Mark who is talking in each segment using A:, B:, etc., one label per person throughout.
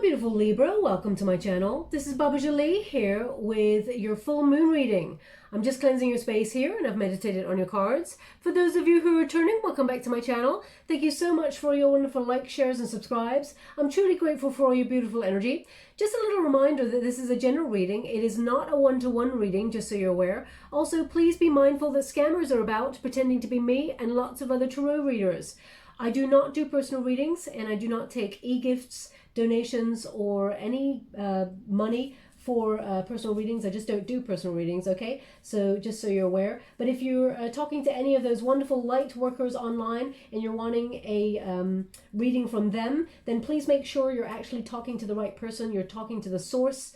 A: beautiful Libra, welcome to my channel. This is Baba Jolie here with your full moon reading. I'm just cleansing your space here and I've meditated on your cards. For those of you who are returning, welcome back to my channel. Thank you so much for your wonderful likes, shares and subscribes. I'm truly grateful for all your beautiful energy. Just a little reminder that this is a general reading. It is not a one-to-one reading, just so you're aware. Also, please be mindful that scammers are about pretending to be me and lots of other tarot readers. I do not do personal readings and I do not take e-gifts, donations or any money for personal readings. I just don't do personal readings, okay? So just so you're aware. But if you're talking to any of those wonderful light workers online and you're wanting a reading from them, then please make sure you're actually talking to the right person. You're talking to the source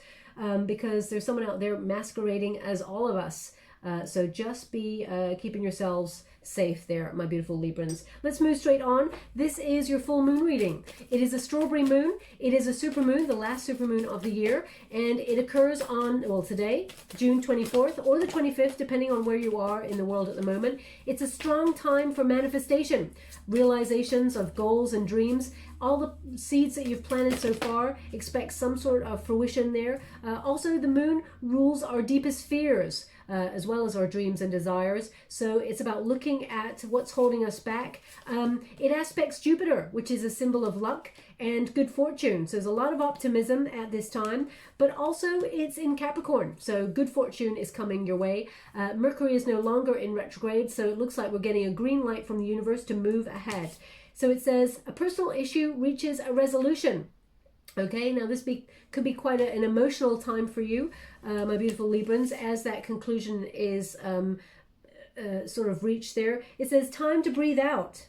A: because there's someone out there masquerading as all of us. So just be keeping yourselves safe there, my beautiful Librans. Let's move straight on. This is your full moon reading. It is a strawberry moon. It is a supermoon, the last supermoon of the year, and it occurs on, well, today, June 24th or the 25th, depending on where you are in the world at the moment. It's a strong time for manifestation, realizations of goals and dreams. All the seeds that you've planted so far, expect some sort of fruition there. Also, the moon rules our deepest fears, as well as our dreams and desires. So it's about looking at what's holding us back. It aspects Jupiter, which is a symbol of luck and good fortune. So there's a lot of optimism at this time, but also it's in Capricorn. So good fortune is coming your way. Mercury is no longer in retrograde, so it looks like we're getting a green light from the universe to move ahead. So it says a personal issue reaches a resolution. Okay, now this could be quite an emotional time for you, my beautiful Librans, as that conclusion is sort of reached there. It says time to breathe out.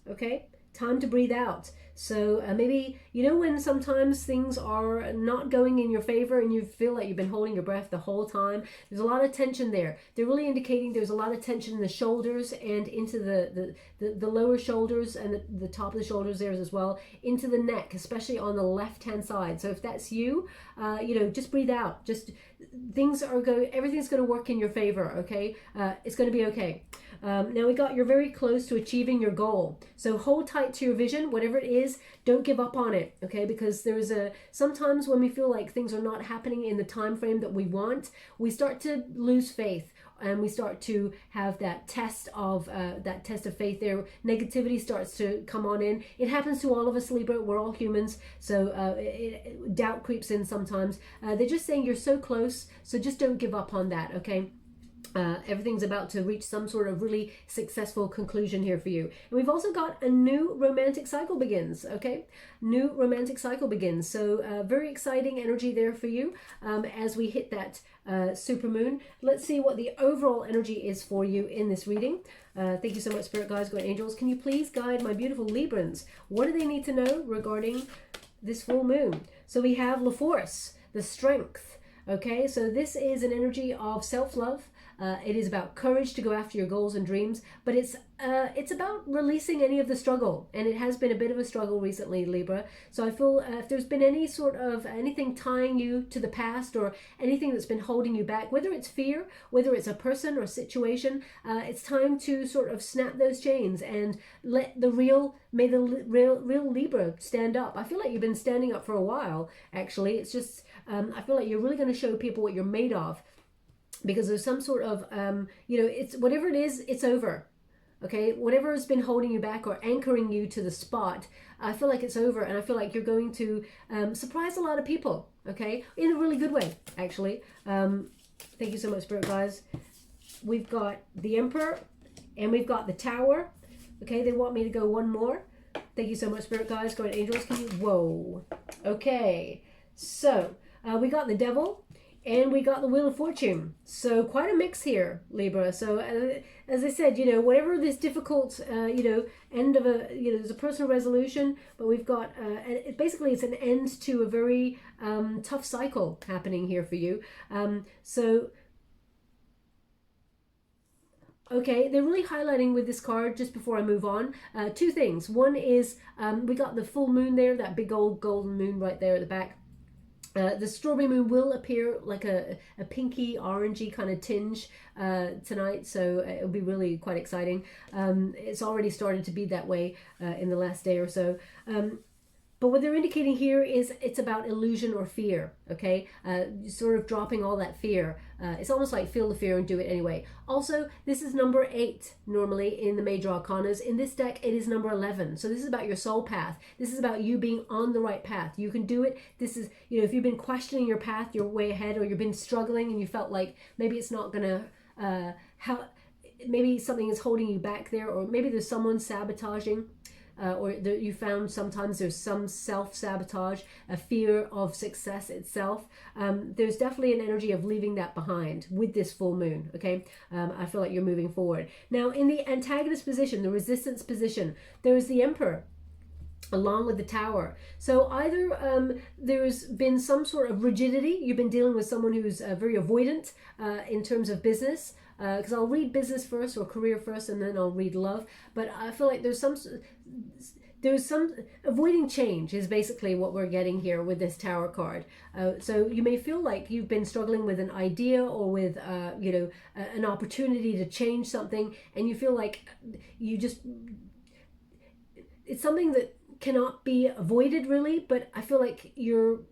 A: Okay, time to breathe out. So maybe, you know, when sometimes things are not going in your favor and you feel like you've been holding your breath the whole time, there's a lot of tension there. They're really indicating there's a lot of tension in the shoulders and into the lower shoulders and the top of the shoulders there as well, into the neck, especially on the left-hand side. So if that's you, you know, just breathe out. Just everything's going to work in your favor, okay? It's going to be okay. Now we got you're very close to achieving your goal. So hold tight to your vision, whatever it is, don't give up on it, okay? Because sometimes when we feel like things are not happening in the time frame that we want, we start to lose faith and we start to have that test of faith there. Negativity starts to come on in. It happens to all of us, Libra. We're all humans. So doubt creeps in sometimes. They're just saying you're so close, so just don't give up on that, okay? Everything's about to reach some sort of really successful conclusion here for you. And we've also got a new romantic cycle begins, okay? New romantic cycle begins. So very exciting energy there for you as we hit that super moon. Let's see what the overall energy is for you in this reading. Thank you so much, Spirit Guides, Guardian Angels. Can you please guide my beautiful Librans? What do they need to know regarding this full moon? So we have La Force, the strength, okay? So this is an energy of self-love. It is about courage to go after your goals and dreams, but it's about releasing any of the struggle, and it has been a bit of a struggle recently, Libra. So I feel if there's been any sort of anything tying you to the past or anything that's been holding you back, whether it's fear, whether it's a person or situation, it's time to sort of snap those chains and let the real Libra stand up. I feel like you've been standing up for a while, actually. It's just I feel like you're really going to show people what you're made of. Because there's some sort of, you know, it's whatever it is, it's over. Okay, whatever has been holding you back or anchoring you to the spot, I feel like it's over, and I feel like you're going to surprise a lot of people. Okay, in a really good way, actually. Thank you so much, Spirit Guys. We've got the Emperor, and we've got the Tower. Okay, they want me to go one more. Thank you so much, Spirit Guides, Guardian Angels. Can you? Whoa. Okay, so we got the Devil. And we got the Wheel of Fortune. So quite a mix here, Libra. So as I said, you know, whatever this difficult, you know, end of there's a personal resolution, but we've got, basically it's an end to a very tough cycle happening here for you. Okay, they're really highlighting with this card, just before I move on, two things. One is we got the full moon there, that big old golden moon right there at the back. The strawberry moon will appear like a pinky orangey kind of tinge tonight, so it'll be really quite exciting. It's already started to be that way in the last day or so. But what they're indicating here is it's about illusion or fear, okay? Sort of dropping all that fear. It's almost like feel the fear and do it anyway. Also, this is number 8 normally in the major arcanas. In this deck, it is number 11. So this is about your soul path. This is about you being on the right path. You can do it. This is, you know, if you've been questioning your path, your way ahead, or you've been struggling and you felt like maybe it's not gonna, maybe something is holding you back there, or maybe there's someone sabotaging. You found sometimes there's some self-sabotage, a fear of success itself. There's definitely an energy of leaving that behind with this full moon, okay? I feel like you're moving forward. Now, in the antagonist position, the resistance position, there is the Emperor along with the Tower. So either there's been some sort of rigidity, you've been dealing with someone who's very avoidant in terms of business, because I'll read business first or career first and then I'll read love, but I feel like there's some avoiding change is basically what we're getting here with this Tower card. So you may feel like you've been struggling with an idea or with an opportunity to change something, and you feel like it's something that cannot be avoided really, but I feel like you're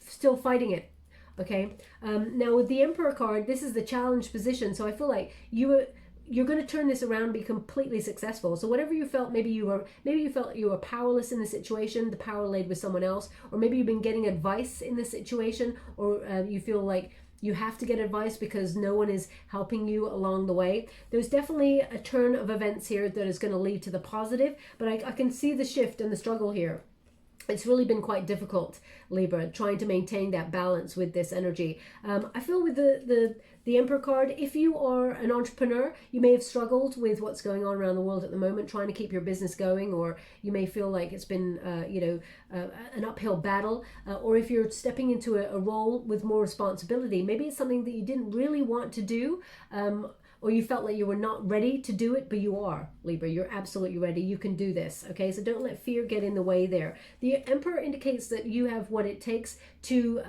A: still fighting it. Okay, now with the Emperor card, this is the challenge position, so I feel like you're going to turn this around and be completely successful. So whatever you felt, maybe you felt you were powerless in the situation, the power laid with someone else, or maybe you've been getting advice in the situation, or you feel like you have to get advice because no one is helping you along the way. There's definitely a turn of events here that is going to lead to the positive, but I can see the shift and the struggle here. It's really been quite difficult, Libra, trying to maintain that balance with this energy. I feel with the Emperor card, if you are an entrepreneur, you may have struggled with what's going on around the world at the moment, trying to keep your business going, or you may feel like it's been, an uphill battle. Or if you're stepping into a role with more responsibility, maybe it's something that you didn't really want to do, or you felt like you were not ready to do it, but you are, Libra. You're absolutely ready. You can do this, okay? So don't let fear get in the way there. The Emperor indicates that you have what it takes to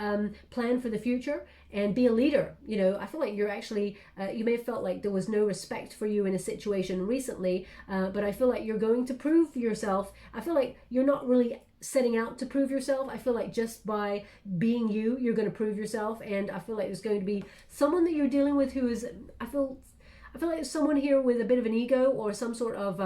A: plan for the future and be a leader. You know, I feel like you're actually, you may have felt like there was no respect for you in a situation recently, but I feel like you're going to prove yourself. I feel like you're not really setting out to prove yourself. I feel like just by being you, you're going to prove yourself. And I feel like there's going to be someone that you're dealing with who is, I feel like there's someone here with a bit of an ego or some sort of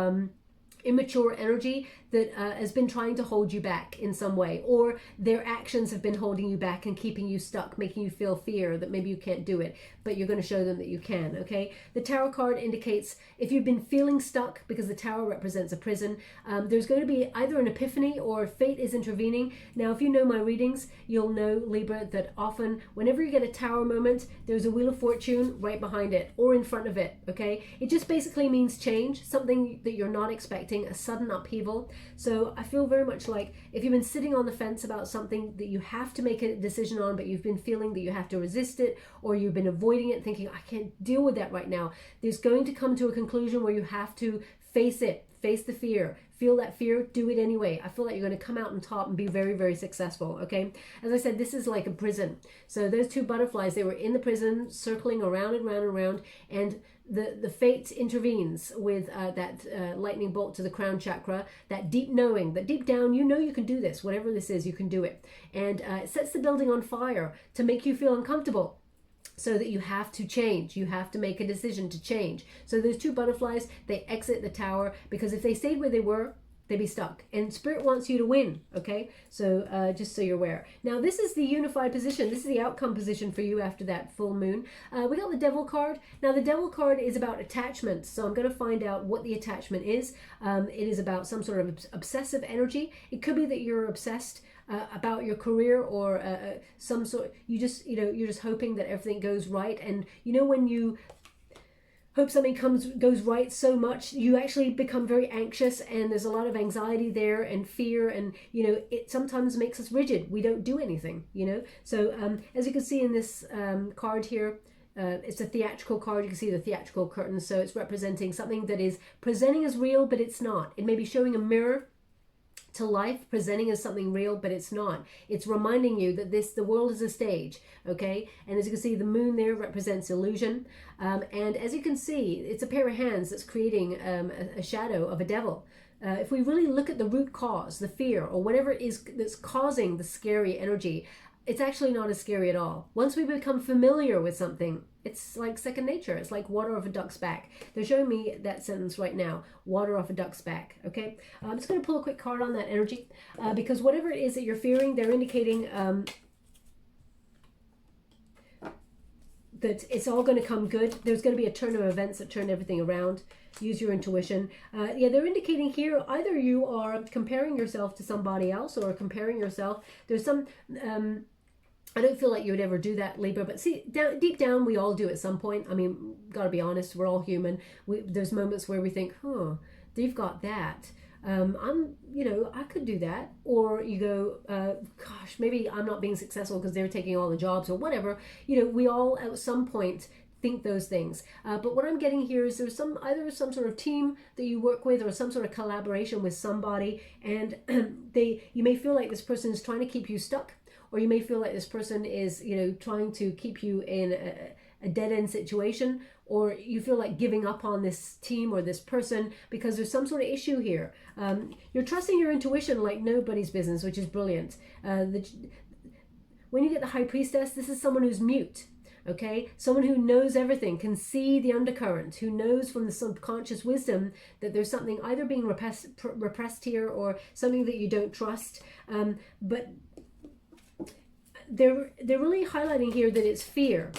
A: immature energy that has been trying to hold you back in some way, or their actions have been holding you back and keeping you stuck, making you feel fear that maybe you can't do it, but you're going to show them that you can, okay? The Tower card indicates if you've been feeling stuck, because the Tower represents a prison, there's going to be either an epiphany or fate is intervening. Now, if you know my readings, you'll know, Libra, that often whenever you get a Tower moment, there's a Wheel of Fortune right behind it or in front of it, okay? It just basically means change, something that you're not expecting, a sudden upheaval. So I feel very much like if you've been sitting on the fence about something that you have to make a decision on, but you've been feeling that you have to resist it, or you've been avoiding it, thinking, I can't deal with that right now, there's going to come to a conclusion where you have to face it, face the fear, feel that fear, do it anyway. I feel like you're going to come out on top and be very, very successful, okay? As I said, this is like a prison. So those two butterflies, they were in the prison, circling around and round and round, and the fate intervenes with that lightning bolt to the crown chakra, that deep knowing, that deep down, you know you can do this. Whatever this is, you can do it. And it sets the building on fire to make you feel uncomfortable, so that you have to change. You have to make a decision to change. So those two butterflies, they exit the Tower, because if they stayed where they were, they'd be stuck. And Spirit wants you to win, okay? So just so you're aware. Now, this is the unified position. This is the outcome position for you after that full moon. We got the Devil card. Now, the Devil card is about attachment. So I'm going to find out what the attachment is. It is about some sort of obsessive energy. It could be that you're obsessed about your career, or some sort, you're just hoping that everything goes right. And you know, when you hope something goes right so much, you actually become very anxious, and there's a lot of anxiety there and fear, and it sometimes makes us rigid. We don't do anything, so as you can see in this card here, it's a theatrical card. You can see the theatrical curtains, so it's representing something that is presenting as real, but it's not. It may be showing a mirror to life, presenting as something real, but it's not. It's reminding you that the world is a stage, okay? And as you can see, the moon there represents illusion. And as you can see, it's a pair of hands that's creating a shadow of a devil, if we really look at the root cause, the fear or whatever it is that's causing the scary energy, it's actually not as scary at all. Once we become familiar with something, it's like second nature. It's like water off a duck's back. They're showing me that sentence right now, water off a duck's back, okay? I'm just going to pull a quick card on that energy because whatever it is that you're fearing, they're indicating that it's all going to come good. There's going to be a turn of events that turn everything around. Use your intuition. Yeah, they're indicating here either you are comparing yourself to somebody else or comparing yourself. There's some... I don't feel like you would ever do that, Libra, but see, deep down, we all do at some point. I mean, gotta be honest, we're all human. There's moments where we think, they've got that. I could do that. Or you go, gosh, maybe I'm not being successful because they're taking all the jobs or whatever. We all at some point think those things. But what I'm getting here is there's either some sort of team that you work with or some sort of collaboration with somebody, and you may feel like this person is trying to keep you stuck. Or you may feel like this person is, trying to keep you in a dead-end situation, or you feel like giving up on this team or this person because there's some sort of issue here. You're trusting your intuition like nobody's business, which is brilliant. When you get the High Priestess, this is someone who's mute. Okay, someone who knows everything, can see the undercurrent, who knows from the subconscious wisdom that there's something either being repressed here or something that you don't trust. But they're really highlighting here that it's fear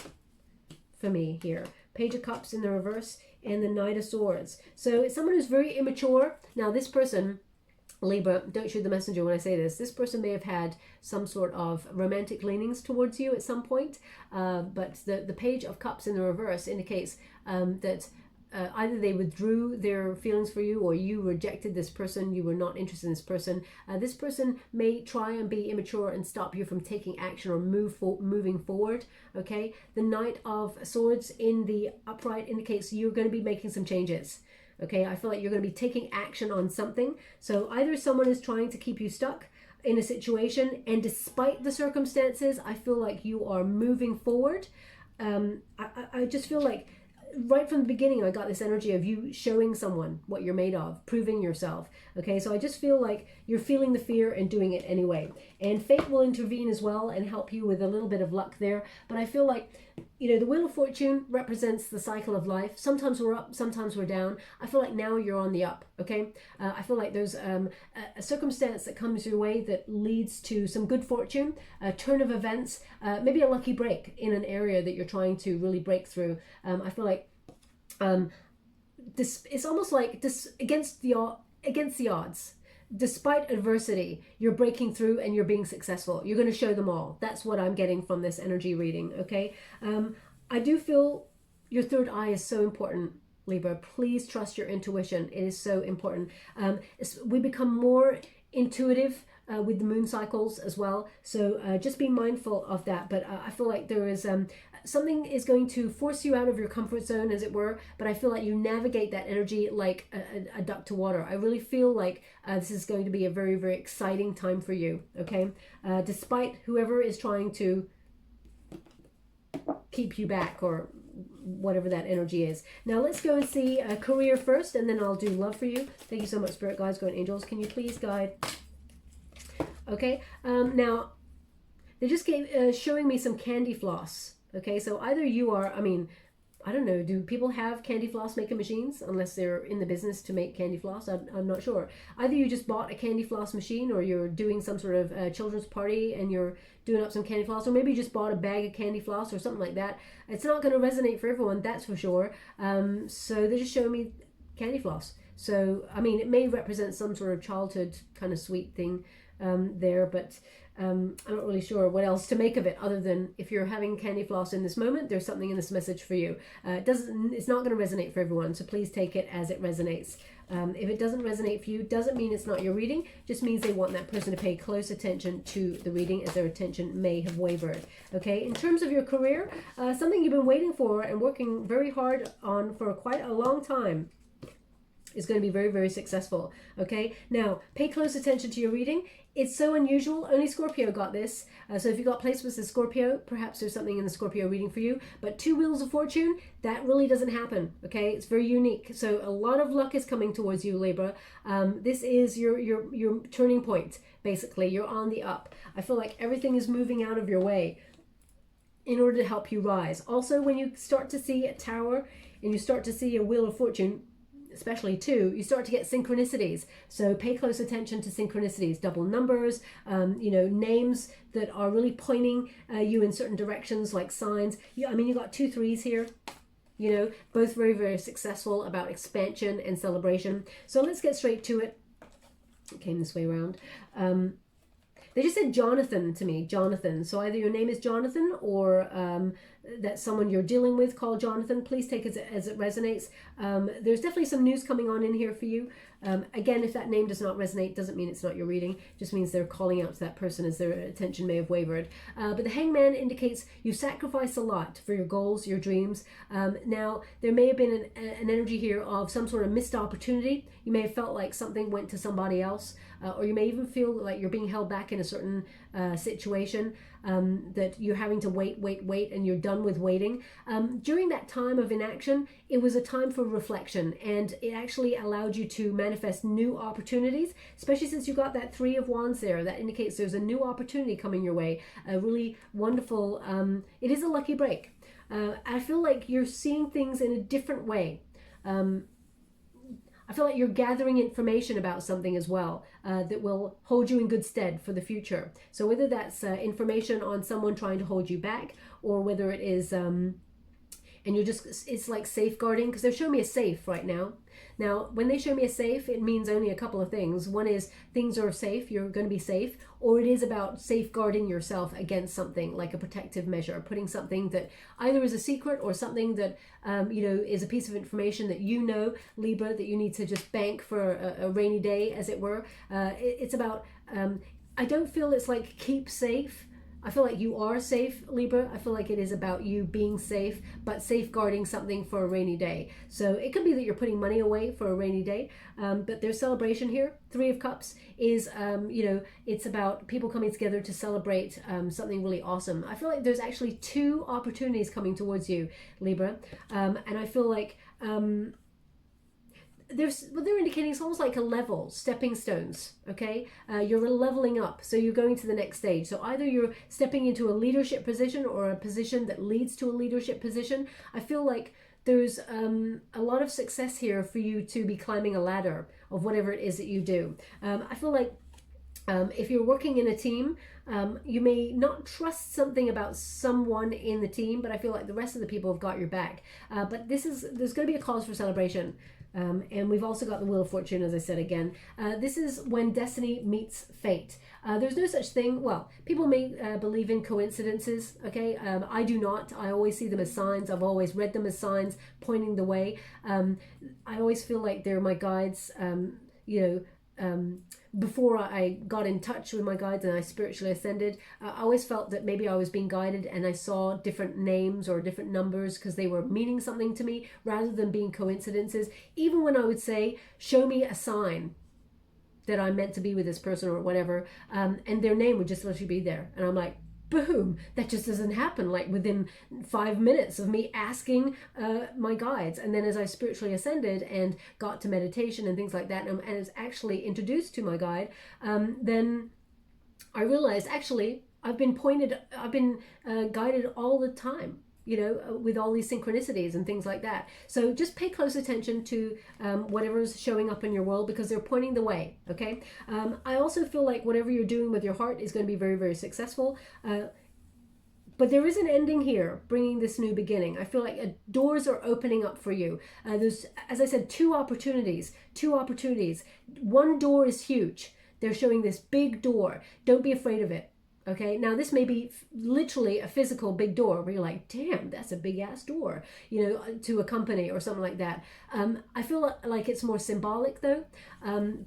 A: for me here. Page of Cups in the reverse and the Knight of Swords. So it's someone who's very immature. Now this person, Libra, don't shoot the messenger when I say this. This person may have had some sort of romantic leanings towards you at some point. But the Page of Cups in the reverse indicates that either they withdrew their feelings for you or you rejected this person, you were not interested in this person. This person may try and be immature and stop you from taking action or moving forward, okay? The Knight of Swords in the upright indicates you're going to be making some changes, okay? I feel like you're going to be taking action on something. So either someone is trying to keep you stuck in a situation, and despite the circumstances, I feel like you are moving forward. I just feel like right from the beginning, I got this energy of you showing someone what you're made of, proving yourself. Okay, so I just feel like you're feeling the fear and doing it anyway. And fate will intervene as well and help you with a little bit of luck there. But I feel like, the Wheel of Fortune represents the cycle of life. Sometimes we're up, sometimes we're down. I feel like now you're on the up, okay? I feel like there's a circumstance that comes your way that leads to some good fortune, a turn of events, maybe a lucky break in an area that you're trying to really break through. I feel like this, it's almost like this against the odds. Despite adversity, you're breaking through and you're being successful. You're going to show them all. That's what I'm getting from this energy reading, okay? I do feel your third eye is so important, Libra. Please trust your intuition. It is so important. We become more intuitive with the moon cycles as well. So just be mindful of that. But I feel like there is something is going to force you out of your comfort zone, as it were. But I feel like you navigate that energy like a duck to water. I really feel like this is going to be a very, very exciting time for you. Okay, despite whoever is trying to keep you back or whatever that energy is. Now let's go and see career first, and then I'll do love for you. Thank you so much, Spirit Guides, Guardian Angels. Can you please guide? Okay, now they just showing me some candy floss. Okay, so either you are, I don't know, do people have candy floss making machines unless they're in the business to make candy floss? I'm not sure. Either you just bought a candy floss machine, or you're doing some sort of children's party and you're doing up some candy floss, or maybe you just bought a bag of candy floss or something like that. It's not going to resonate for everyone, that's for sure. So they just show me candy floss. So, it may represent some sort of childhood kind of sweet thing there, but I'm not really sure what else to make of it, other than if you're having candy floss in this moment, there's something in this message for you. It's not going to resonate for everyone, so please take it as it resonates. If it doesn't resonate for you, doesn't mean it's not your reading, just means they want that person to pay close attention to the reading, as their attention may have wavered. Okay, in terms of your career, something you've been waiting for and working very hard on for quite a long time. is going to be very, very successful. Okay, now pay close attention to your reading. It's so unusual. Only Scorpio got this. So if you got placements as Scorpio, perhaps there's something in the Scorpio reading for you. But 2 Wheels of Fortune, that really doesn't happen. Okay, it's very unique. So a lot of luck is coming towards you, Libra. This is your turning point. Basically, you're on the up. I feel like everything is moving out of your way in order to help you rise. Also, when you start to see a tower and you start to see a Wheel of Fortune, especially 2, you start to get synchronicities. So pay close attention to synchronicities, double numbers, names that are really pointing you in certain directions, like signs. I mean, you got 2 3s here. Both very, very successful about expansion and celebration. So let's get straight to it. It came this way around. They just said Jonathan to me, Jonathan. So either your name is Jonathan or that's someone you're dealing with called Jonathan. Please take it as it resonates. There's definitely some news coming on in here for you. Again, if that name does not resonate, doesn't mean it's not your reading. Just means they're calling out to that person as their attention may have wavered. But the Hangman indicates you sacrifice a lot for your goals, your dreams. Now, there may have been an energy here of some sort of missed opportunity. You may have felt like something went to somebody else. Or you may even feel like you're being held back in a certain situation, that you're having to wait, and you're done with waiting. During that time of inaction, it was a time for reflection, and it actually allowed you to manifest new opportunities, especially since you got that 3 of Wands there. That indicates there's a new opportunity coming your way, a really wonderful, it is a lucky break. I feel like you're seeing things in a different way. I feel like you're gathering information about something as well that will hold you in good stead for the future. So whether that's information on someone trying to hold you back, or whether it is, and it's like safeguarding, because they're showing me a safe right now. Now, when they show me a safe, it means only a couple of things. One is things are safe, you're going to be safe, or it is about safeguarding yourself against something like a protective measure, putting something that either is a secret or something that, is a piece of information that Libra, that you need to just bank for a rainy day, as it were. It's about, I don't feel it's like keep safe. I feel like you are safe, Libra. I feel like it is about you being safe, but safeguarding something for a rainy day. So it could be that you're putting money away for a rainy day, but there's celebration here. 3 of Cups is, it's about people coming together to celebrate something really awesome. I feel like there's actually 2 opportunities coming towards you, Libra. And I feel like what they're indicating is almost like a level, stepping stones. Okay, you're leveling up, so you're going to the next stage. So either you're stepping into a leadership position or a position that leads to a leadership position. I feel like there's a lot of success here for you to be climbing a ladder of whatever it is that you do. I feel like if you're working in a team, you may not trust something about someone in the team, but I feel like the rest of the people have got your back. But there's going to be a cause for celebration. And we've also got the Wheel of Fortune, as I said again. This is when destiny meets fate. There's no such thing. Well, people may believe in coincidences, okay? I do not. I always see them as signs. I've always read them as signs pointing the way. I always feel like they're my guides, before I got in touch with my guides and I spiritually ascended, I always felt that maybe I was being guided and I saw different names or different numbers because they were meaning something to me rather than being coincidences. Even when I would say, show me a sign that I'm meant to be with this person or whatever, and their name would just literally be there. And I'm like, boom, that just doesn't happen like within 5 minutes of me asking my guides. And then as I spiritually ascended and got to meditation and things like that, and was actually introduced to my guide, then I realized actually I've been guided all the time, with all these synchronicities and things like that. So just pay close attention to whatever's showing up in your world, because they're pointing the way, okay? I also feel like whatever you're doing with your heart is going to be very, very successful. But there is an ending here, bringing this new beginning. I feel like doors are opening up for you. There's, as I said, 2 opportunities. 2 opportunities. One door is huge. They're showing this big door. Don't be afraid of it. Okay, now this may be literally a physical big door where you're like, damn, that's a big ass door, you know, to a company or something like that. I feel like it's more symbolic though,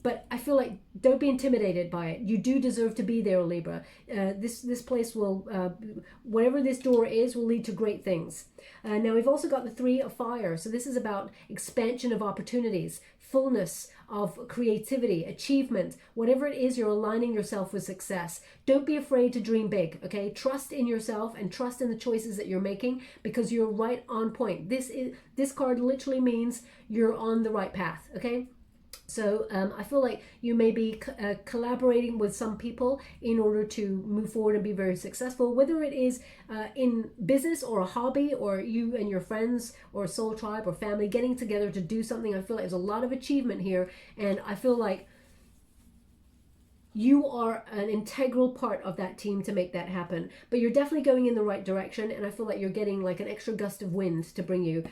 A: but I feel like don't be intimidated by it. You do deserve to be there, Libra. This place will, whatever this door is, will lead to great things. Now we've also got the Three of Fire, so this is about expansion of opportunities, fullness of creativity, achievement, whatever it is, you're aligning yourself with success. Don't be afraid to dream big, okay? Trust in yourself and trust in the choices that you're making, because you're right on point. This card literally means you're on the right path, okay? So I feel like you may be collaborating with some people in order to move forward and be very successful, whether it is in business or a hobby, or you and your friends or soul tribe or family getting together to do something. I feel like there's a lot of achievement here, and I feel like you are an integral part of that team to make that happen. But you're definitely going in the right direction, and I feel like you're getting like an extra gust of wind to bring you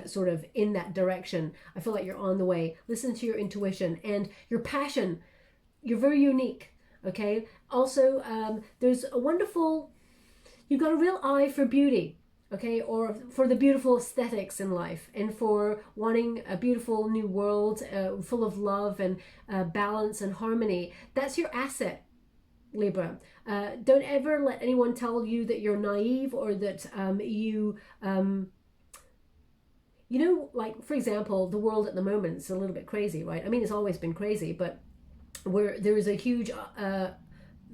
A: sort of in that direction. I feel like you're on the way. Listen to your intuition and your passion. You're very unique, okay? Also, there's a wonderful, you've got a real eye for beauty, okay, or for the beautiful aesthetics in life, and for wanting a beautiful new world full of love and balance and harmony. That's your asset, Libra. Don't ever let anyone tell you that you're naive, or that you know, like, for example, the world at the moment is a little bit crazy, right? I mean, it's always been crazy, but where there is a huge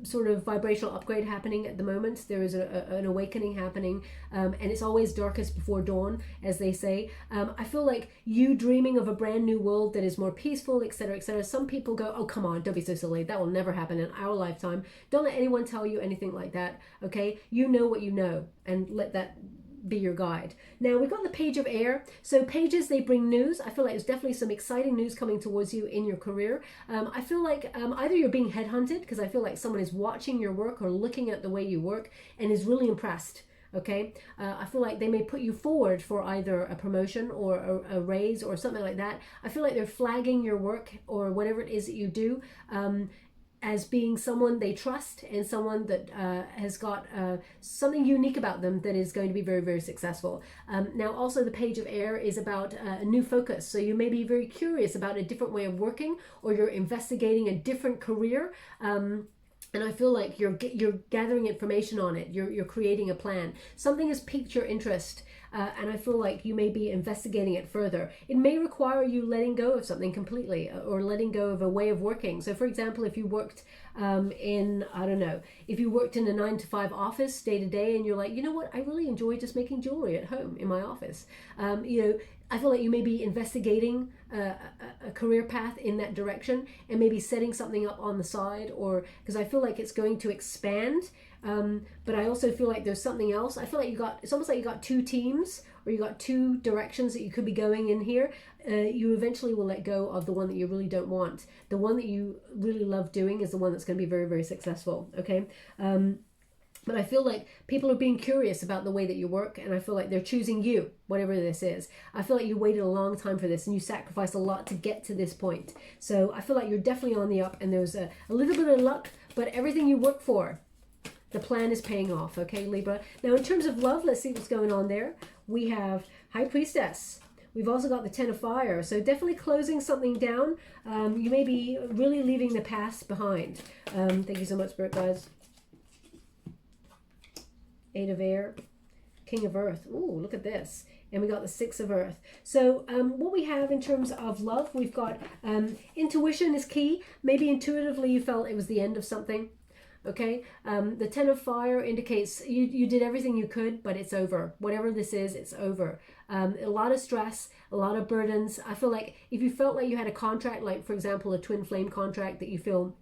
A: sort of vibrational upgrade happening at the moment. There is an awakening happening, and it's always darkest before dawn, as they say. I feel like you dreaming of a brand new world that is more peaceful, etc., etc. Some people go, oh, come on, don't be so silly. That will never happen in our lifetime. Don't let anyone tell you anything like that, okay? You know what you know, and let that be your guide. Now we've got the Page of Air. So pages, they bring news. I feel like there's definitely some exciting news coming towards you in your career. I feel like either you're being headhunted, because I feel like someone is watching your work or looking at the way you work and is really impressed. Okay, I feel like they may put you forward for either a promotion or a raise or something like that. I feel like they're flagging your work or whatever it is that you do as being someone they trust, and someone that has got something unique about them that is going to be very, very successful. Now also the Page of Air is about a new focus. So you may be very curious about a different way of working, or you're investigating a different career. And I feel like you're gathering information on it. You're creating a plan. Something has piqued your interest, and I feel like you may be investigating it further. It may require you letting go of something completely, or letting go of a way of working. So for example, if you worked in, I don't know, if you worked in a 9-to-5 office day to day, and you're like, you know what, I really enjoy just making jewelry at home in my office. You know, I feel like you may be investigating a career path in that direction, and maybe setting something up on the side, or because I feel like it's going to expand. But I also feel like there's something else. I feel like it's almost like you got two teams, or you got two directions that you could be going in here. You eventually will let go of the one that you really don't want. The one that you really love doing is the one that's going to be very, very successful. Okay. But I feel like people are being curious about the way that you work, and I feel like they're choosing you, whatever this is. I feel like you waited a long time for this, and you sacrificed a lot to get to this point. So I feel like you're definitely on the up, and there's a little bit of luck, but everything you work for, the plan is paying off, okay, Libra? Now, in terms of love, let's see what's going on there. We have High Priestess. We've also got the Ten of Fire. So definitely closing something down. You may be really leaving the past behind. Thank you so much, Spirit guys. Eight of Air, King of Earth. Ooh, look at this. And we got the Six of Earth. So what we have in terms of love, we've got intuition is key. Maybe intuitively you felt it was the end of something. Okay, the Ten of Fire indicates you did everything you could, but it's over. Whatever this is, it's over. A lot of stress, a lot of burdens. I feel like if you felt like you had a contract, like for example, a twin flame contract, that you feel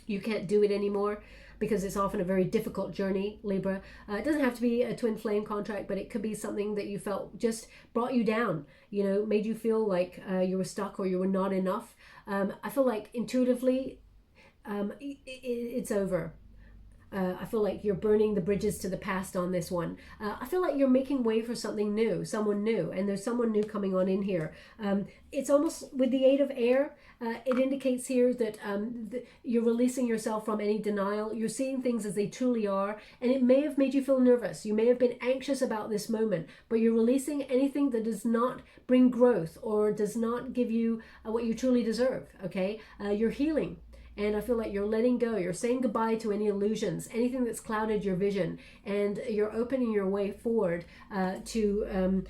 A: you can't do it anymore, because it's often a very difficult journey, Libra. It doesn't have to be a twin flame contract, but it could be something that you felt just brought you down, you know, made you feel like you were stuck or you were not enough. I feel like intuitively it's over. I feel like you're burning the bridges to the past on this one. I feel like you're making way for something new, someone new, and there's someone new coming on in here. It's almost with the 8 of air, it indicates here that you're releasing yourself from any denial. You're seeing things as they truly are, and it may have made you feel nervous. You may have been anxious about this moment, but you're releasing anything that does not bring growth or does not give you what you truly deserve, okay? You're healing. And I feel like you're letting go. You're saying goodbye to any illusions, anything that's clouded your vision. And you're opening your way forward to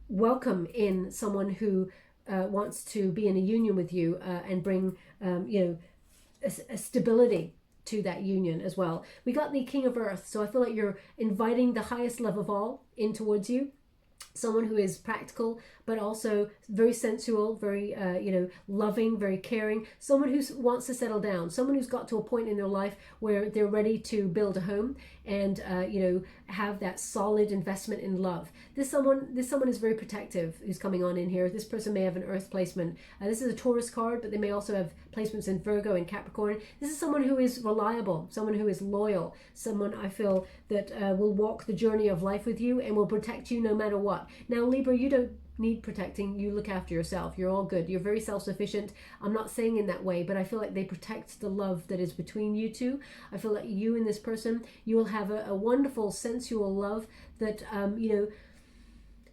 A: welcome in someone who wants to be in a union with you and bring, a stability to that union as well. We got the King of Earth. So I feel like you're inviting the highest love of all in towards you. Someone who is practical, but also very sensual, very, loving, very caring. Someone who wants to settle down. Someone who's got to a point in their life where they're ready to build a home and, have that solid investment in love. This someone is very protective who's coming on in here. This person may have an earth placement. This is a Taurus card, but they may also have placements in Virgo and Capricorn. This is someone who is reliable, someone who is loyal, someone I feel that will walk the journey of life with you and will protect you no matter what. Now, Libra, you don't need protecting. You look after yourself. You're all good. You're very self-sufficient. I'm not saying in that way, but I feel like they protect the love that is between you two. I feel like you and this person, you will have a wonderful sensual love that,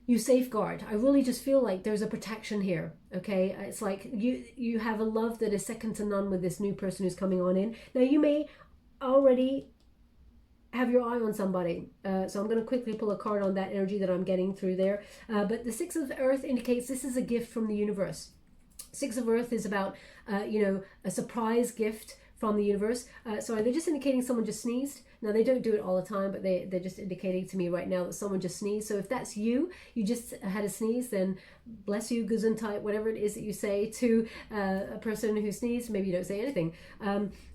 A: you safeguard. I really just feel like there's a protection here, okay? It's like you have a love that is second to none with this new person who's coming on in. Now, you may already have your eye on somebody. So I'm going to quickly pull a card on that energy that I'm getting through there. But the 6 of Earth indicates this is a gift from the universe. 6 of Earth is about, a surprise gift from the universe. Sorry, they're just indicating someone just sneezed. Now, they don't do it all the time, but they're just indicating to me right now that someone just sneezed. So if that's you just had a sneeze, then bless you, Gesundheit, whatever it is that you say to a person who sneezed. Maybe you don't say anything.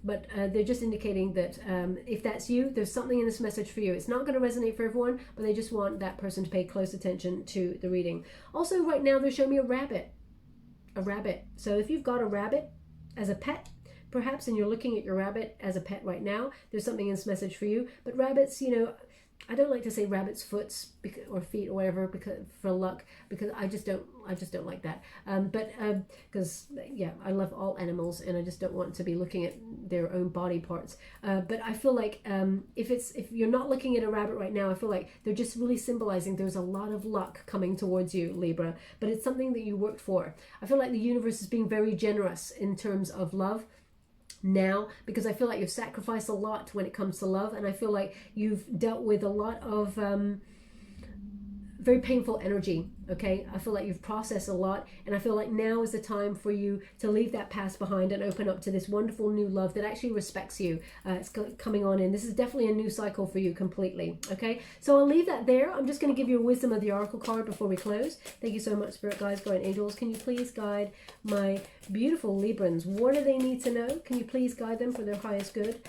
A: But they're just indicating that if that's you, there's something in this message for you. It's not going to resonate for everyone, but they just want that person to pay close attention to the reading. Also, right now, they're showing me a rabbit. A rabbit. So if you've got a rabbit as a pet, perhaps, and you're looking at your rabbit as a pet right now, there's something in this message for you. But rabbits, I don't like to say rabbit's foots or feet or whatever because for luck, because I just don't like that. Because I love all animals and I just don't want to be looking at their own body parts. But I feel like if you're not looking at a rabbit right now, I feel like they're just really symbolizing there's a lot of luck coming towards you, Libra. But it's something that you worked for. I feel like the universe is being very generous in terms of love now, because I feel like you've sacrificed a lot when it comes to love, and I feel like you've dealt with a lot of very painful energy, okay? I feel like you've processed a lot, and I feel like now is the time for you to leave that past behind and open up to this wonderful new love that actually respects you. It's coming on in. This is definitely a new cycle for you completely, okay? So I'll leave that there. I'm just going to give you a wisdom of the oracle card before we close. Thank you so much, Spirit Guides, Guardian Angels. Can you please guide my beautiful Librans? What do they need to know? Can you please guide them for their highest good?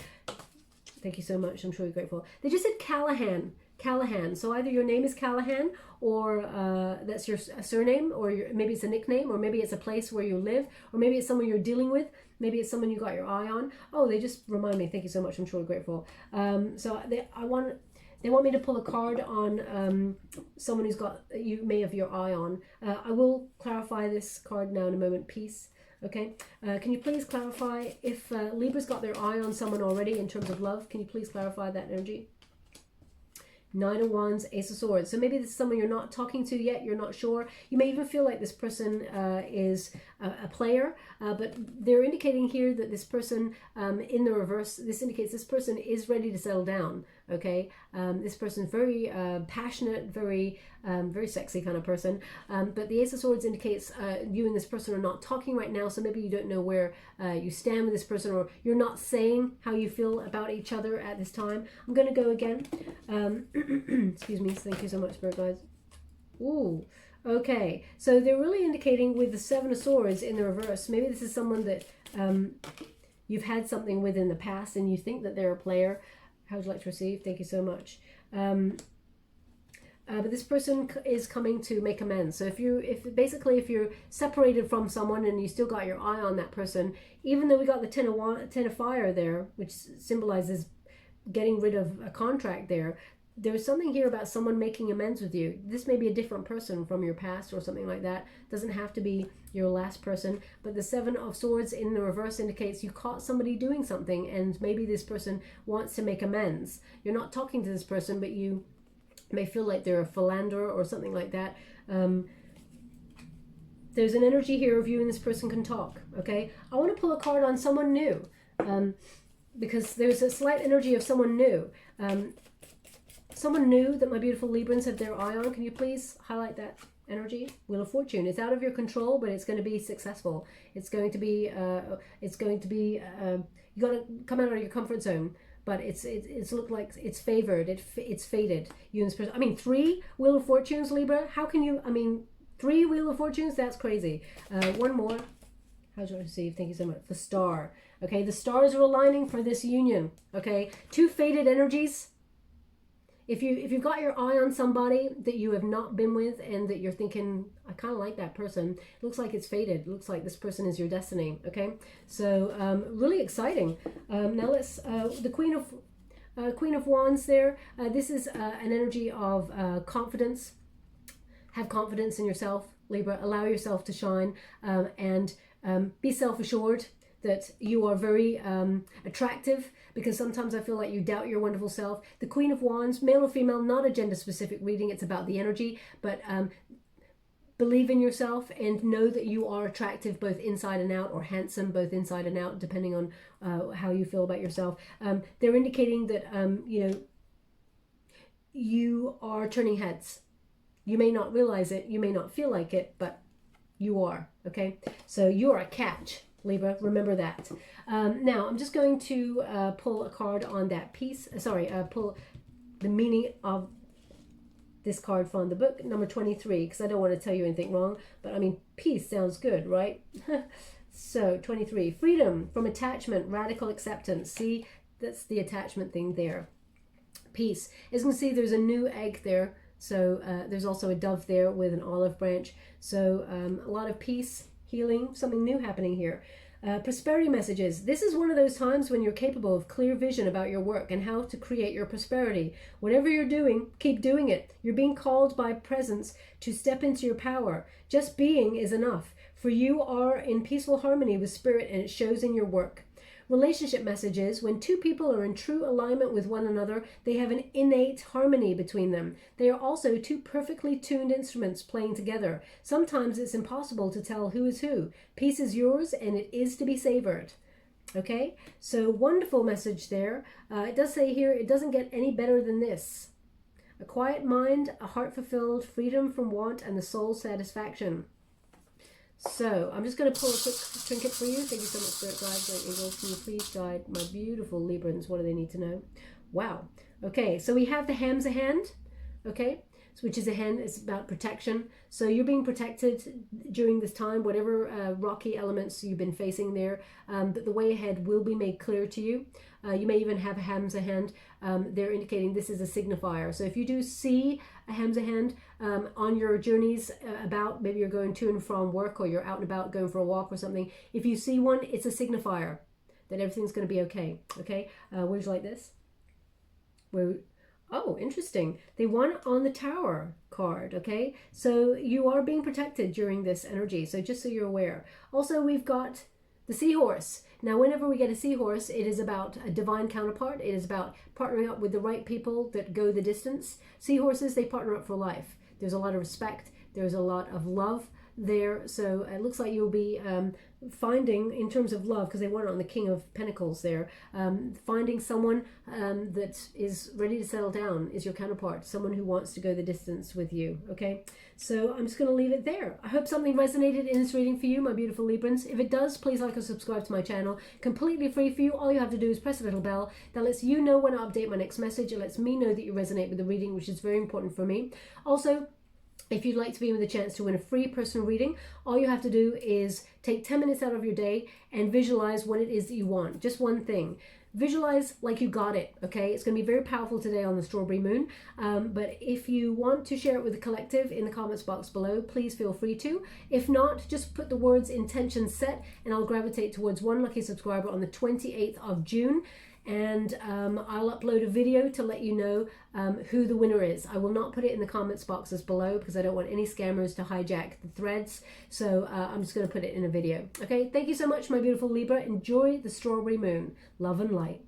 A: Thank you so much. I'm truly grateful. They just said Callahan. Callahan. So either your name is Callahan, or that's your surname, or maybe it's a nickname, or maybe it's a place where you live, or maybe it's someone you're dealing with. Maybe it's someone you got your eye on. Oh, they just remind me. Thank you so much. I'm truly grateful. So they want me to pull a card on someone you may have your eye on. I will clarify this card now in a moment. Peace. Okay. Can you please clarify if Libra's got their eye on someone already in terms of love? Can you please clarify that energy? 9 of Wands, Ace of Swords. So maybe this is someone you're not talking to yet, you're not sure. You may even feel like this person is a player, but they're indicating here that this person in the reverse, this indicates this person is ready to settle down, okay? This person's very passionate, very sexy kind of person, but the Ace of Swords indicates you and this person are not talking right now, so maybe you don't know where you stand with this person, or you're not saying how you feel about each other at this time. I'm going to go again. Excuse me. Thank you so much, Spirit Guides. Ooh, okay. So they're really indicating with the 7 of Swords in the reverse, maybe this is someone that you've had something with in the past and you think that they're a player. How would you like to receive? Thank you so much. But this person is coming to make amends. So if you're separated from someone and you still got your eye on that person, even though we got the 10 of Fire there, which symbolizes getting rid of a contract there. There's something here about someone making amends with you. This may be a different person from your past or something like that. Doesn't have to be your last person. But the Seven of Swords in the reverse indicates you caught somebody doing something, and maybe this person wants to make amends. You're not talking to this person, but you may feel like they're a philanderer or something like that. There's an energy here of you and this person can talk, okay? I want to pull a card on someone new, because there's a slight energy of someone new. Someone new that my beautiful Librans have their eye on. Can you please highlight that energy? Wheel of Fortune. It's out of your control, but it's going to be successful. It's going to be, you got to come out of your comfort zone. But it's looked like it's favored. It's fated. You and this person. I mean, 3 Wheel of Fortunes, Libra. How can you? I mean, 3 Wheel of Fortunes. That's crazy. One more. How's your receive? Thank you so much. The Star. Okay, the stars are aligning for this union. Okay, 2 fated energies. If you've got your eye on somebody that you have not been with and that you're thinking, I kind of like that person, it looks like it's fated. It looks like this person is your destiny. Okay, so really exciting. Now let's the Queen of Wands there. This is an energy of confidence. Have confidence in yourself, Libra. Allow yourself to shine, and be self-assured that you are very attractive, because sometimes I feel like you doubt your wonderful self. The Queen of Wands, male or female, not a gender-specific reading. It's about the energy, but believe in yourself and know that you are attractive both inside and out, or handsome both inside and out, depending on how you feel about yourself. They're indicating that you are turning heads. You may not realize it, you may not feel like it, but you are, okay? So you're a catch, Libra, remember that. Now, I'm just going to pull a card on that piece. Pull the meaning of this card from the book, number 23, because I don't want to tell you anything wrong, but I mean, peace sounds good, right? So, 23, freedom from attachment, radical acceptance. See, that's the attachment thing there. Peace. As you can see, there's a new egg there. So there's also a dove there with an olive branch. So a lot of peace, healing, something new happening here. Prosperity messages. This is one of those times when you're capable of clear vision about your work and how to create your prosperity. Whatever you're doing, keep doing it. You're being called by presence to step into your power. Just being is enough, for you are in peaceful harmony with spirit, and it shows in your work. Relationship messages. When 2 people are in true alignment with one another, they have an innate harmony between them. They are also 2 perfectly tuned instruments playing together. Sometimes it's impossible to tell who is who. Peace is yours, and it is to be savored. Okay, so wonderful message there. It does say here, it doesn't get any better than this. A quiet mind, a heart fulfilled, freedom from want, and the soul's satisfaction. So I'm just going to pull a quick trinket for you. Thank you so much, Spirit Guides, Light Angels. Can you please guide my beautiful Librans? What do they need to know? Wow. Okay, so we have the ham's a hand. Okay, so which is a hand. It's about protection. So you're being protected during this time, whatever rocky elements you've been facing there. But the way ahead will be made clear to you. You may even have a ham's a hand. They're indicating this is a signifier. So if you do see a ham's a hand on your journeys about, maybe you're going to and from work, or you're out and about going for a walk or something, if you see one, it's a signifier that everything's going to be okay. Okay, would you like this? Oh, interesting. They won on the Tower card, okay? So you are being protected during this energy, so just so you're aware. Also, we've got the Seahorse. Now, whenever we get a seahorse, it is about a divine counterpart. It is about partnering up with the right people that go the distance. Seahorses, they partner up for life. There's a lot of respect. There's a lot of love there. So it looks like you'll be finding, in terms of love, because they want it on the King of Pentacles there, finding someone that is ready to settle down, is your counterpart, someone who wants to go the distance with you, okay? So I'm just going to leave it there. I hope something resonated in this reading for you, my beautiful Librans. If it does, please like or subscribe to my channel. Completely free for you. All you have to do is press the little bell. That lets you know when I update my next message. It lets me know that you resonate with the reading, which is very important for me. Also, if you'd like to be with a chance to win a free personal reading, all you have to do is take 10 minutes out of your day and visualize what it is that you want. Just one thing. Visualize like you got it, okay? It's going to be very powerful today on the Strawberry Moon. But if you want to share it with the collective in the comments box below, please feel free to. If not, just put the words intention set, and I'll gravitate towards one lucky subscriber on the 28th of June. and I'll upload a video to let you know who the winner is. I will not put it in the comments boxes below because I don't want any scammers to hijack the threads. So I'm just going to put it in a video. Okay, thank you so much, my beautiful Libra. Enjoy the strawberry moon. Love and light.